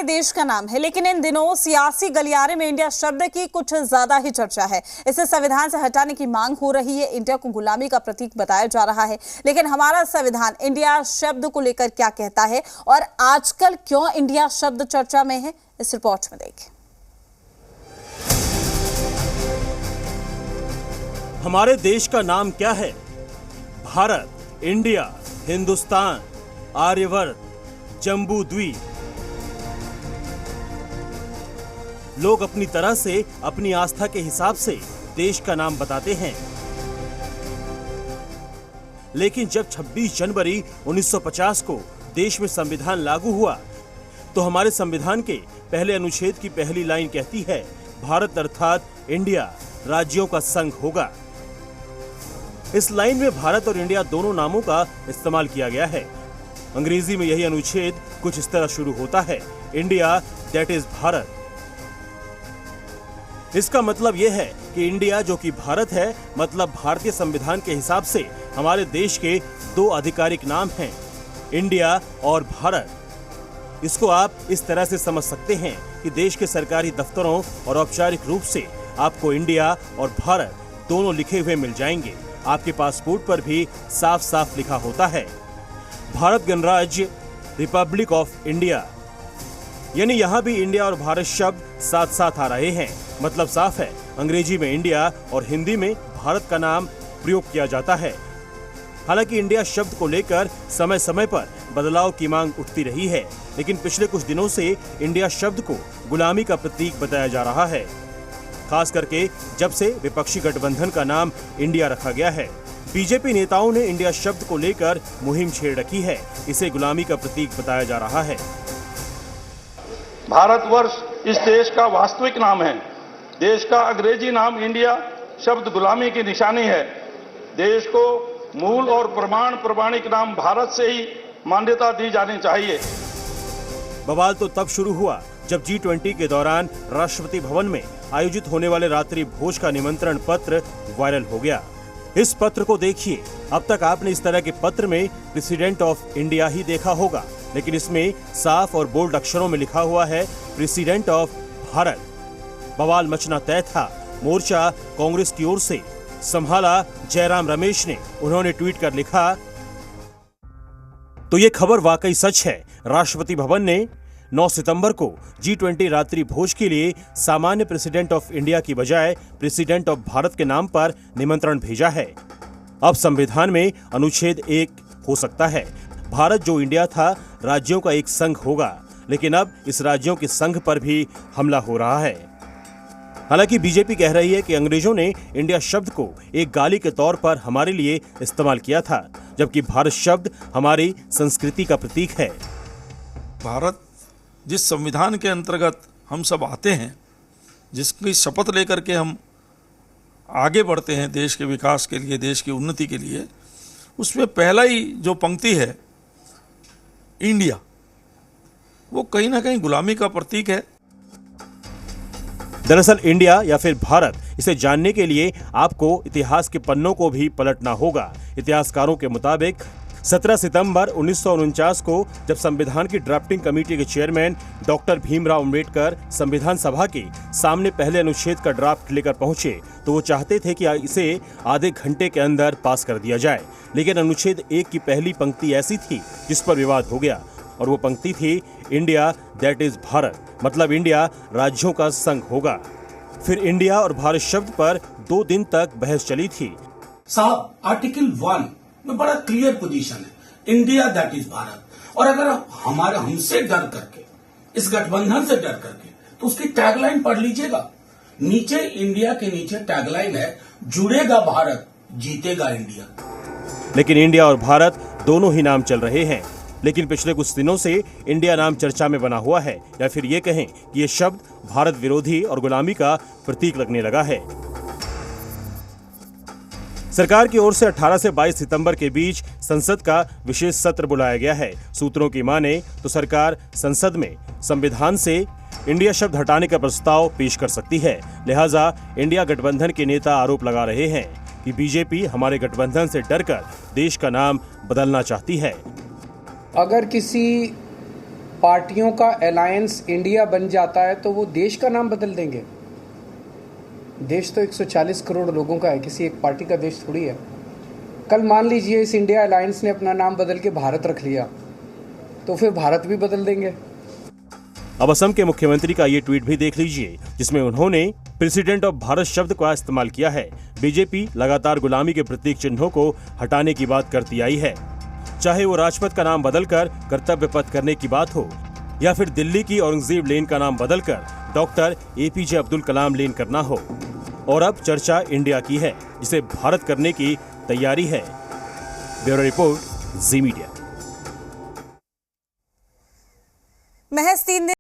हमारे देश का नाम है, लेकिन इन दिनों सियासी गलियारे में इंडिया शब्द की कुछ ज्यादा ही चर्चा है। इसे संविधान से हटाने की मांग हो रही है। इंडिया को गुलामी का प्रतीक बताया जा रहा है, लेकिन हमारा संविधान इंडिया शब्द को लेकर क्या कहता है और आजकल क्यों इंडिया शब्द चर्चा में है, इस रिपोर्ट में देखें। हमारे देश का नाम क्या है? भारत, इंडिया, हिंदुस्तान, आर्यवर्त, जम्बू द्वीप। लोग अपनी तरह से अपनी आस्था के हिसाब से देश का नाम बताते हैं, लेकिन जब 26 जनवरी 1950 को देश में संविधान लागू हुआ तो हमारे संविधान के पहले अनुच्छेद की पहली लाइन कहती है, भारत अर्थात इंडिया राज्यों का संघ होगा। इस लाइन में भारत और इंडिया दोनों नामों का इस्तेमाल किया गया है। अंग्रेजी में यही अनुच्छेद कुछ इस तरह शुरू होता है, इंडिया दैट इज भारत। इसका मतलब यह है कि इंडिया जो कि भारत है, मतलब भारतीय संविधान के हिसाब से हमारे देश के दो आधिकारिक नाम हैं, इंडिया और भारत। इसको आप इस तरह से समझ सकते हैं कि देश के सरकारी दफ्तरों और औपचारिक रूप से आपको इंडिया और भारत दोनों लिखे हुए मिल जाएंगे। आपके पासपोर्ट पर भी साफ साफ लिखा होता है, भारत गणराज्य रिपब्लिक ऑफ इंडिया। यानी यहाँ भी इंडिया और भारत शब्द साथ साथ आ रहे हैं। मतलब साफ है, अंग्रेजी में इंडिया और हिंदी में भारत का नाम प्रयोग किया जाता है। हालांकि इंडिया शब्द को लेकर समय समय पर बदलाव की मांग उठती रही है, लेकिन पिछले कुछ दिनों से इंडिया शब्द को गुलामी का प्रतीक बताया जा रहा है, खास करके जब से विपक्षी गठबंधन का नाम इंडिया रखा गया है। बीजेपी नेताओं ने इंडिया शब्द को लेकर मुहिम छेड़ रखी है। इसे गुलामी का प्रतीक बताया जा रहा है। भारतवर्ष इस देश का वास्तविक नाम है। देश का अंग्रेजी नाम इंडिया शब्द गुलामी की निशानी है। देश को मूल और प्रमाणिक नाम भारत से ही मान्यता दी जानी चाहिए। बवाल तो तब शुरू हुआ जब G20 के दौरान राष्ट्रपति भवन में आयोजित होने वाले रात्रि भोज का निमंत्रण पत्र वायरल हो गया। इस पत्र को देखिए। अब तक आपने इस तरह के पत्र में प्रेसिडेंट ऑफ इंडिया ही देखा होगा, लेकिन इसमें साफ और बोल्ड अक्षरों में लिखा हुआ है प्रेसिडेंट ऑफ भारत। बवाल मचना तय था। मोर्चा कांग्रेस की ओर से संभाला जयराम रमेश ने। उन्होंने ट्वीट कर लिखा, तो ये खबर वाकई सच है। राष्ट्रपति भवन ने 9 सितंबर को G20 रात्रि भोज के लिए सामान्य प्रेसिडेंट ऑफ इंडिया की बजाय प्रेसिडेंट ऑफ भारत के नाम पर निमंत्रण भेजा है। अब संविधान में अनुच्छेद 1 हो सकता है, भारत जो इंडिया था राज्यों का एक संघ होगा, लेकिन अब इस राज्यों के संघ पर भी हमला हो रहा है। हालांकि बीजेपी कह रही है कि अंग्रेजों ने इंडिया शब्द को एक गाली के तौर पर हमारे लिए इस्तेमाल किया था, जबकि भारत शब्द हमारी संस्कृति का प्रतीक है। भारत जिस संविधान के अंतर्गत हम सब आते हैं, जिसकी शपथ लेकर के हम आगे बढ़ते हैं देश के विकास के लिए, देश की उन्नति के लिए, उसमें पहला ही जो पंक्ति है इंडिया, वो कहीं ना कहीं गुलामी का प्रतीक है। दरअसल इंडिया या फिर भारत, इसे जानने के लिए आपको इतिहास के पन्नों को भी पलटना होगा। इतिहासकारों के मुताबिक 17 सितंबर 1949 को जब संविधान की ड्राफ्टिंग कमेटी के चेयरमैन डॉक्टर भीमराव अंबेडकर संविधान सभा के सामने पहले अनुच्छेद का ड्राफ्ट लेकर पहुंचे, तो वो चाहते थे कि इसे आधे घंटे के अंदर पास कर दिया जाए। लेकिन अनुच्छेद 1 की पहली पंक्ति ऐसी थी जिस पर विवाद हो गया, और वो पंक्ति थी इंडिया दैट इज भारत, मतलब इंडिया राज्यों का संघ होगा। फिर इंडिया और भारत शब्द पर 2 दिन तक बहस चली थी। साहब, आर्टिकल 1 में बड़ा क्लियर पोजीशन है, इंडिया दैट इज भारत। और अगर हमसे डर करके, इस गठबंधन से डर करके, तो उसकी टैगलाइन पढ़ लीजिएगा। नीचे इंडिया के नीचे टैगलाइन है, जुड़ेगा भारत, जीतेगा इंडिया। लेकिन इंडिया और भारत दोनों ही नाम चल रहे हैं। लेकिन पिछले कुछ दिनों से इंडिया नाम चर्चा में बना हुआ है, या फिर ये कहें कि ये शब्द भारत विरोधी और गुलामी का प्रतीक लगने लगा है। सरकार की ओर से 18 से 22 सितंबर के बीच संसद का विशेष सत्र बुलाया गया है। सूत्रों की माने तो सरकार संसद में संविधान से इंडिया शब्द हटाने का प्रस्ताव पेश कर सकती है। लिहाजा इंडिया गठबंधन के नेता आरोप लगा रहे हैं कि बीजेपी हमारे गठबंधन से डरकर देश का नाम बदलना चाहती है। अगर किसी पार्टियों का अलायंस इंडिया बन जाता है तो वो देश का नाम बदल देंगे? देश तो 140 करोड़ लोगों का है, किसी एक पार्टी का देश थोड़ी है। कल मान लीजिए इस इंडिया अलायंस ने अपना नाम बदल के भारत रख लिया, तो फिर भारत भी बदल देंगे। अब असम के मुख्यमंत्री का ये ट्वीट भी देख लीजिए, जिसमें उन्होंने प्रेसिडेंट ऑफ भारत शब्द का इस्तेमाल किया है। बीजेपी लगातार गुलामी के प्रतीक चिन्हों को हटाने की बात करती आई है, चाहे वो राजपथ का नाम बदलकर कर्तव्य पथ करने की बात हो या फिर दिल्ली की औरंगजेब लेन का नाम बदलकर डॉक्टर APJ अब्दुल कलाम लेन करना हो। और अब चर्चा इंडिया की है, जिसे भारत करने की तैयारी है। ब्यूरो रिपोर्ट, जी मीडिया। महज 3 दिन